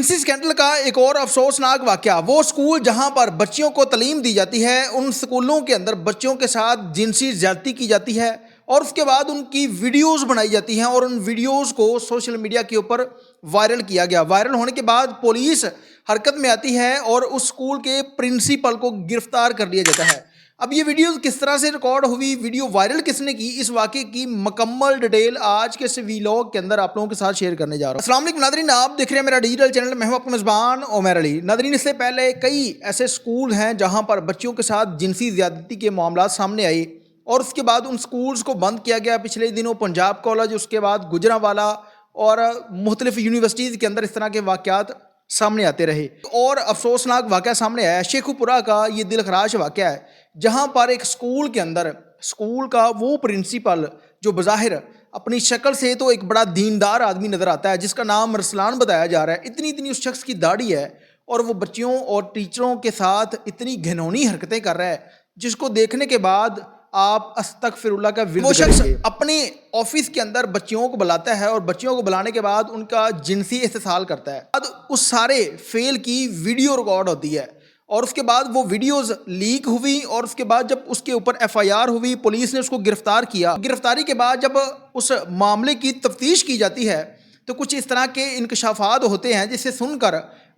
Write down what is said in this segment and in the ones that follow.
اسی اسکینڈل کا ایک اور افسوسناک واقعہ، وہ اسکول جہاں پر بچیوں کو تعلیم دی جاتی ہے، ان اسکولوں کے اندر بچوں کے ساتھ جنسی زیادتی کی جاتی ہے اور اس کے بعد ان کی ویڈیوز بنائی جاتی ہیں اور ان ویڈیوز کو سوشل میڈیا کے اوپر وائرل کیا گیا۔ وائرل ہونے کے بعد پولیس حرکت میں آتی ہے اور اس اسکول کے پرنسپل کو گرفتار کر لیا جاتا ہے۔ اب یہ ویڈیوز کس طرح سے ریکارڈ ہوئی، ویڈیو وائرل کس نے کی، اس واقعے کی مکمل ڈیٹیل آج کے اس ویلاگ کے اندر آپ لوگوں کے ساتھ شیئر کرنے جا رہا ہوں۔ السلام علیکم ناظرین، آپ دیکھ رہے ہیں میرا ڈیجیٹل چینل، میں ہوں آپ کا میزبان عمر علی۔ ناظرین، اس سے پہلے کئی ایسے اسکول ہیں جہاں پر بچیوں کے ساتھ جنسی زیادتی کے معاملات سامنے آئے اور اس کے بعد ان اسکولز کو بند کیا گیا۔ پچھلے دنوں پنجاب کالج، اس کے بعد گجرانوالہ اور مختلف یونیورسٹیز کے اندر اس طرح کے واقعات سامنے آتے رہے۔ اور افسوسناک واقعہ سامنے آیا ہے شیخو پورہ کا، یہ دل خراش واقعہ ہے جہاں پر ایک اسکول کے اندر اسکول کا وہ پرنسپل جو بظاہر اپنی شکل سے تو ایک بڑا دیندار آدمی نظر آتا ہے، جس کا نام ارسلان بتایا جا رہا ہے، اتنی اس شخص کی داڑھی ہے اور وہ بچیوں اور ٹیچروں کے ساتھ اتنی گھنونی حرکتیں کر رہا ہے جس کو دیکھنے کے بعد آپ استغفر اللہ کا ورد. وہ شخص اپنے آفس کے اندر بچیوں کو بلاتا ہے اور بچیوں کو بلانے کے بعد ان کا جنسی استحصال کرتا ہے۔ بعد اس سارے فیل کی ویڈیو ریکارڈ ہوتی ہے اور اس کے بعد وہ ویڈیوز لیک ہوئی اور اس کے بعد جب اس کے اوپر FIR ہوئی، پولیس نے اس کو گرفتار کیا۔ گرفتاری کے بعد جب اس معاملے کی تفتیش کی جاتی ہے تو کچھ اس طرح کے انکشافات ہوتے ہیں جسے سن کر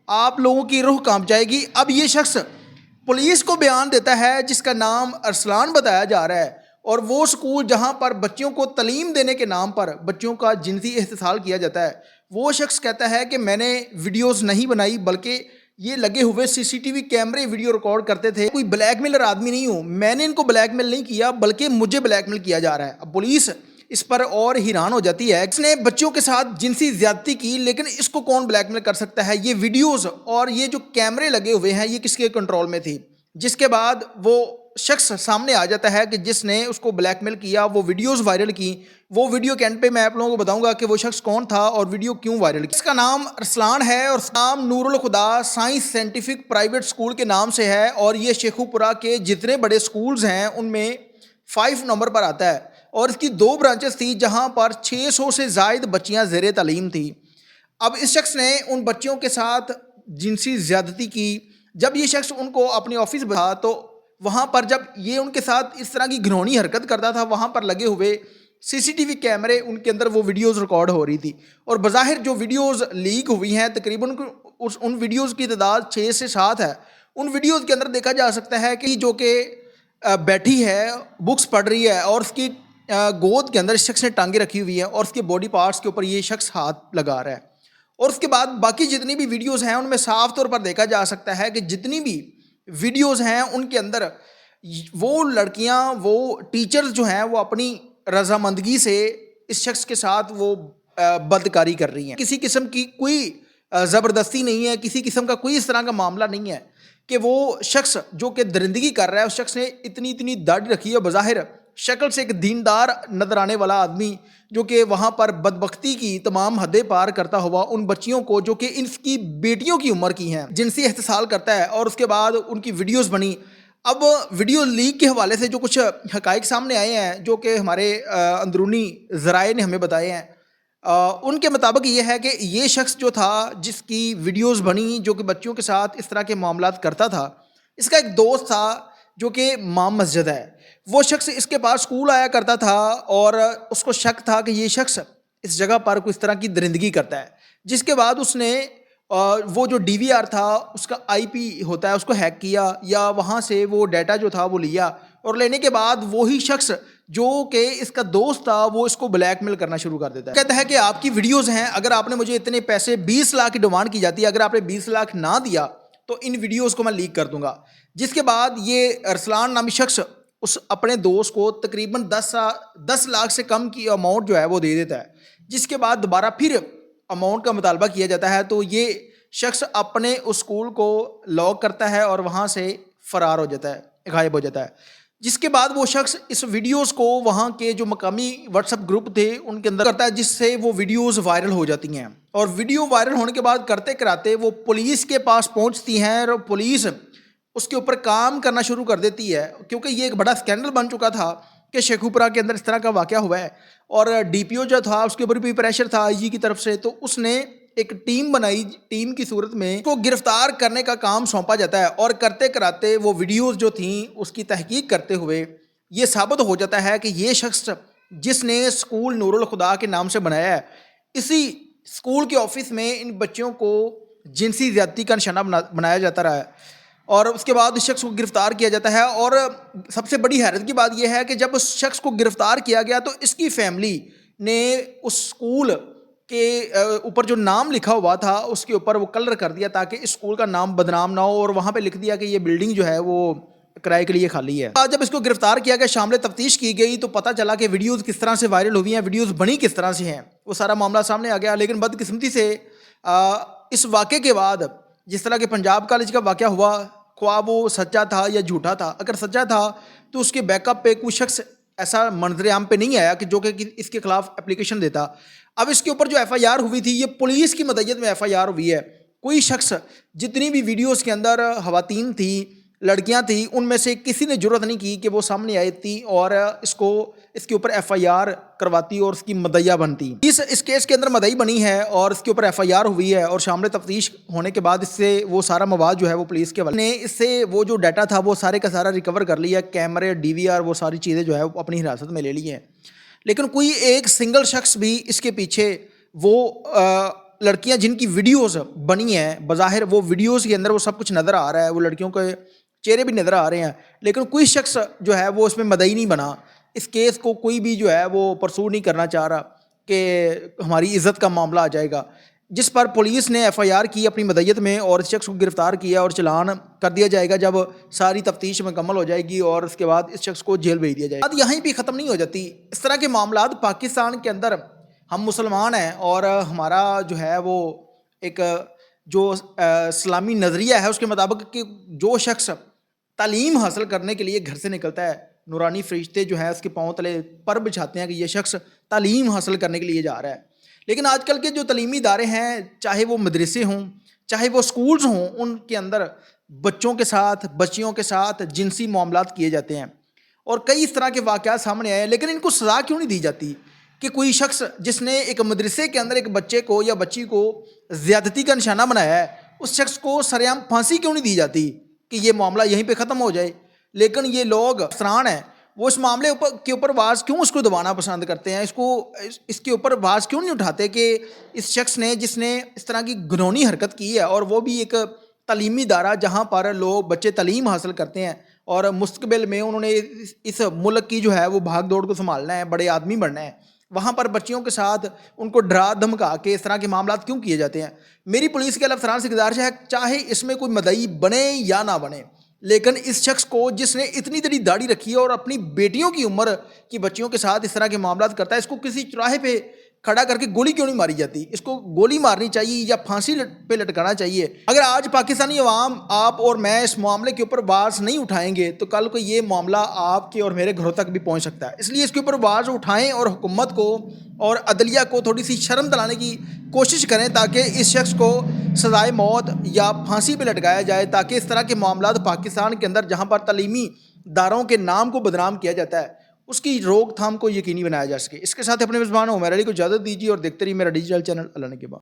آپ لوگوں کی روح کانپ جائے گی۔ اب یہ شخص پولیس کو بیان دیتا ہے جس کا نام ارسلان بتایا جا رہا ہے، اور وہ اسکول جہاں پر بچیوں کو تعلیم دینے کے نام پر بچوں کا جنسی استحصال کیا جاتا ہے، وہ شخص کہتا ہے کہ میں نے ویڈیوز نہیں بنائی بلکہ یہ لگے ہوئے CCTV کیمرے ویڈیو ریکارڈ کرتے تھے۔ کوئی بلیک میلر آدمی نہیں ہوں، میں نے ان کو بلیک میل نہیں کیا بلکہ مجھے بلیک میل کیا جا رہا ہے۔ اب پولیس اس پر اور حیران ہو جاتی ہے، اس نے بچوں کے ساتھ جنسی زیادتی کی لیکن اس کو کون بلیک میل کر سکتا ہے؟ یہ ویڈیوز اور یہ جو کیمرے لگے ہوئے ہیں یہ کس کے کنٹرول میں تھی؟ جس کے بعد وہ شخص سامنے آ جاتا ہے کہ جس نے اس کو بلیک میل کیا، وہ ویڈیوز وائرل کی۔ وہ ویڈیو کے اینڈ پہ میں آپ لوگوں کو بتاؤں گا کہ وہ شخص کون تھا اور ویڈیو کیوں وائرل کی۔ اس کا نام ارسلان ہے اور نام نور الخدا سائنس سائنٹیفک پرائیویٹ اسکول کے نام سے ہے، اور یہ شیخو پورہ کے جتنے بڑے اسکولز ہیں ان میں 5 نمبر پر آتا ہے، اور اس کی 2 برانچز تھی جہاں پر 600 سے زائد بچیاں زیر تعلیم تھی۔ اب اس شخص نے ان بچیوں کے ساتھ جنسی زیادتی کی۔ جب یہ شخص ان کو اپنے آفس بھیجا تو وہاں پر جب یہ ان کے ساتھ اس طرح کی گھنونی حرکت کرتا تھا، وہاں پر لگے ہوئے CCTV کیمرے ان کے اندر وہ ویڈیوز ریکارڈ ہو رہی تھی، اور بظاہر جو ویڈیوز لیک ہوئی ہیں تقریباً ان ویڈیوز کی تعداد 6 سے 7 ہے۔ ان ویڈیوز کے اندر دیکھا جا سکتا ہے کہ جو کہ بیٹھی ہے، بکس پڑھ رہی ہے اور اس کی گود کے اندر اس شخص نے ٹانگیں رکھی ہوئی ہیں اور اس کے باڈی پارٹس کے اوپر یہ شخص ہاتھ لگا رہا ہے۔ اور اس کے بعد باقی جتنی بھی ویڈیوز ہیں ان میں صاف طور پر دیکھا جا سکتا ہے کہ جتنی بھی ویڈیوز ہیں ان کے اندر وہ لڑکیاں، وہ ٹیچرز جو ہیں وہ اپنی رضامندگی سے اس شخص کے ساتھ وہ بدکاری کر رہی ہیں۔ کسی قسم کی کوئی زبردستی نہیں ہے، کسی قسم کا کوئی اس طرح کا معاملہ نہیں ہے کہ وہ شخص جو کہ درندگی کر رہا ہے، اس شخص نے اتنی داڑھی رکھی ہے، بظاہر شکل سے ایک دیندار نظر آنے والا آدمی جو کہ وہاں پر بدبختی کی تمام حدیں پار کرتا ہوا ان بچیوں کو جو کہ ان کی بیٹیوں کی عمر کی ہیں جنسی استحصال کرتا ہے، اور اس کے بعد ان کی ویڈیوز بنی۔ اب ویڈیو لیک کے حوالے سے جو کچھ حقائق سامنے آئے ہیں جو کہ ہمارے اندرونی ذرائع نے ہمیں بتائے ہیں، ان کے مطابق یہ ہے کہ یہ شخص جو تھا جس کی ویڈیوز بنی جو کہ بچیوں کے ساتھ اس طرح کے معاملات کرتا تھا، اس کا ایک دوست تھا جو کہ امام مسجد ہے۔ وہ شخص اس کے پاس اسکول آیا کرتا تھا اور اس کو شک تھا کہ یہ شخص اس جگہ پر کوئی اس طرح کی درندگی کرتا ہے، جس کے بعد اس نے وہ جو DVR تھا اس کا IP ہوتا ہے اس کو ہیک کیا، یا وہاں سے وہ ڈیٹا جو تھا وہ لیا، اور لینے کے بعد وہی شخص جو کہ اس کا دوست تھا وہ اس کو بلیک میل کرنا شروع کر دیتا ہے۔ کہتا ہے کہ آپ کی ویڈیوز ہیں، اگر آپ نے مجھے اتنے پیسے 20 لاکھ کی ڈیمانڈ کی جاتی ہے، اگر آپ نے 20 لاکھ نہ دیا تو ان ویڈیوز کو میں لیک کر دوں گا۔ جس کے بعد یہ ارسلان نامی شخص اس اپنے دوست کو تقریباً 10 لاکھ سے کم کی اماؤنٹ جو ہے وہ دے دیتا ہے، جس کے بعد دوبارہ پھر اماؤنٹ کا مطالبہ کیا جاتا ہے تو یہ شخص اپنے اسکول کو لاک کرتا ہے اور وہاں سے فرار ہو جاتا ہے، غائب ہو جاتا ہے۔ جس کے بعد وہ شخص اس ویڈیوز کو وہاں کے جو مقامی واٹس ایپ گروپ تھے ان کے اندر کرتا ہے، جس سے وہ ویڈیوز وائرل ہو جاتی ہیں، اور ویڈیو وائرل ہونے کے بعد کرتے کراتے وہ پولیس کے پاس پہنچتی ہیں اور پولیس اس کے اوپر کام کرنا شروع کر دیتی ہے، کیونکہ یہ ایک بڑا اسکینڈل بن چکا تھا کہ شیخو پورہ کے اندر اس طرح کا واقعہ ہوا ہے، اور DPO جو تھا اس کے اوپر بھی پریشر تھا IG کی طرف سے، تو اس نے ایک ٹیم بنائی, ٹیم کی صورت میں اس کو گرفتار کرنے کا کام سونپا جاتا ہے, اور کرتے کراتے وہ ویڈیوز جو تھیں اس کی تحقیق کرتے ہوئے یہ ثابت ہو جاتا ہے کہ یہ شخص جس نے اسکول نور الخدا کے نام سے بنایا ہے, اسی اسکول کے آفس میں ان بچوں کو جنسی زیادتی کا نشانہ بنایا جاتا رہا ہے, اور اس کے بعد اس شخص کو گرفتار کیا جاتا ہے. اور سب سے بڑی حیرت کی بات یہ ہے کہ جب اس شخص کو گرفتار کیا گیا تو اس کی فیملی نے اس اسکول کے اوپر جو نام لکھا ہوا تھا اس کے اوپر وہ کلر کر دیا تاکہ اس اسکول کا نام بدنام نہ ہو, اور وہاں پہ لکھ دیا کہ یہ بلڈنگ جو ہے وہ کرائے کے لیے خالی ہے. آج جب اس کو گرفتار کیا گیا, شامل تفتیش کی گئی, تو پتہ چلا کہ ویڈیوز کس طرح سے وائرل ہوئی ہیں, ویڈیوز بنی کس طرح سے ہیں, وہ سارا معاملہ سامنے آ گیا. لیکن بدقسمتی سے اس واقعے کے بعد جس طرح کہ پنجاب کالج کا واقعہ ہوا, خواہ وہ سچا تھا یا جھوٹا تھا, اگر سچا تھا تو اس کے بیک اپ پہ کوئی شخص ایسا منظر عام پہ نہیں آیا کہ جو کہ اس کے خلاف اپلیکیشن دیتا. اب اس کے اوپر جو ایف آئی آر ہوئی تھی یہ پولیس کی مدیت میں ایف آئی آر ہوئی ہے. کوئی شخص, جتنی بھی ویڈیوز کے اندر خواتین تھیں, لڑکیاں تھیں, ان میں سے کسی نے جرأت نہیں کی کہ وہ سامنے آئی تھی اور اس کے اوپر ایف آئی آر کرواتی اور اس کی مدعیہ بنتی. اس کیس کے اندر مدعی بنی ہے اور اس کے اوپر ایف آئی آر ہوئی ہے, اور شامل تفتیش ہونے کے بعد اس سے وہ سارا مواد جو ہے وہ پولیس کے حوالے نے اس سے وہ جو ڈیٹا تھا وہ سارے کا سارا ریکور کر لیا, کیمرے, ڈی وی آر, وہ ساری چیزیں جو ہے وہ اپنی حراست میں لے لی ہیں. لیکن کوئی ایک سنگل شخص بھی اس کے پیچھے, وہ لڑکیاں جن کی ویڈیوز بنی ہیں, بظاہر وہ ویڈیوز کے اندر وہ سب کچھ نظر آ رہا ہے, وہ لڑکیوں کے چہرے بھی نظر آ رہے ہیں, لیکن کوئی شخص جو ہے وہ اس میں مدعی نہیں بنا. اس کیس کو کوئی بھی جو ہے وہ پرسو نہیں کرنا چاہ رہا کہ ہماری عزت کا معاملہ آ جائے گا, جس پر پولیس نے ایف آئی آر کی اپنی مدعیت میں, اور اس شخص کو گرفتار کیا اور چلان کر دیا جائے گا جب ساری تفتیش مکمل ہو جائے گی, اور اس کے بعد اس شخص کو جیل بھیج دیا جائے گا. بات یہیں بھی ختم نہیں ہو جاتی. اس طرح کے معاملات پاکستان کے اندر, ہم مسلمان ہیں اور ہمارا جو ہے وہ ایک جو اسلامی نظریہ ہے اس کے مطابق کہ جو شخص تعلیم حاصل کرنے کے لیے گھر سے نکلتا ہے, نورانی فرشتے جو ہے اس کے پاؤں تلے پر بچھاتے ہیں کہ یہ شخص تعلیم حاصل کرنے کے لیے جا رہا ہے. لیکن آج کل کے جو تعلیمی ادارے ہیں, چاہے وہ مدرسے ہوں, چاہے وہ سکولز ہوں, ان کے اندر بچوں کے ساتھ, بچیوں کے ساتھ جنسی معاملات کیے جاتے ہیں, اور کئی اس طرح کے واقعات سامنے آئے ہیں. لیکن ان کو سزا کیوں نہیں دی جاتی کہ کوئی شخص جس نے ایک مدرسے کے اندر ایک بچے کو یا بچی کو زیادتی کا نشانہ بنایا ہے, اس شخص کو سرعام پھانسی کیوں نہیں دی جاتی کہ یہ معاملہ یہیں پہ ختم ہو جائے. لیکن یہ لوگ افسران ہیں, وہ اس معاملے کے اوپر آواز کیوں اس کو دبانا پسند کرتے ہیں, اس کے اوپر آواز کیوں نہیں اٹھاتے کہ اس شخص نے جس نے اس طرح کی گھنونی حرکت کی ہے, اور وہ بھی ایک تعلیمی ادارہ جہاں پر لوگ بچے تعلیم حاصل کرتے ہیں اور مستقبل میں انہوں نے اس ملک کی جو ہے وہ بھاگ دوڑ کو سنبھالنا ہے, بڑے آدمی بننا ہے, وہاں پر بچیوں کے ساتھ ان کو ڈرا دھمکا کے اس طرح کے معاملات کیوں کیے جاتے ہیں. میری پولیس کے افسران سے گزارش ہے, چاہے اس میں کوئی مدعی بنے یا نہ بنے, لیکن اس شخص کو جس نے اتنی بڑی داڑھی رکھی ہے اور اپنی بیٹیوں کی عمر کی بچیوں کے ساتھ اس طرح کے معاملات کرتا ہے, اس کو کسی چوراہے پہ کھڑا کر کے گولی کیوں نہیں ماری جاتی؟ اس کو گولی مارنی چاہیے یا پھانسی پہ لٹکانا چاہیے. اگر آج پاکستانی عوام, آپ اور میں اس معاملے کے اوپر آواز نہیں اٹھائیں گے تو کل کو یہ معاملہ آپ کے اور میرے گھروں تک بھی پہنچ سکتا ہے. اس لیے اس کے اوپر آواز اٹھائیں اور حکومت کو اور عدلیہ کو تھوڑی سی شرم دلانے کی کوشش کریں تاکہ اس شخص کو سزائے موت یا پھانسی پہ لٹکایا جائے, تاکہ اس طرح کے معاملات پاکستان کے اندر جہاں پر تعلیمی اداروں کے نام کو بدنام کیا جاتا ہے اس کی روک تھام کو یقینی بنایا جا سکے. اس کے ساتھ اپنے میزبان عمیر علی کو اجازت دیجیے اور دیکھتے رہیے میرا ڈیجیٹل چینل اللہ نے کے بعد.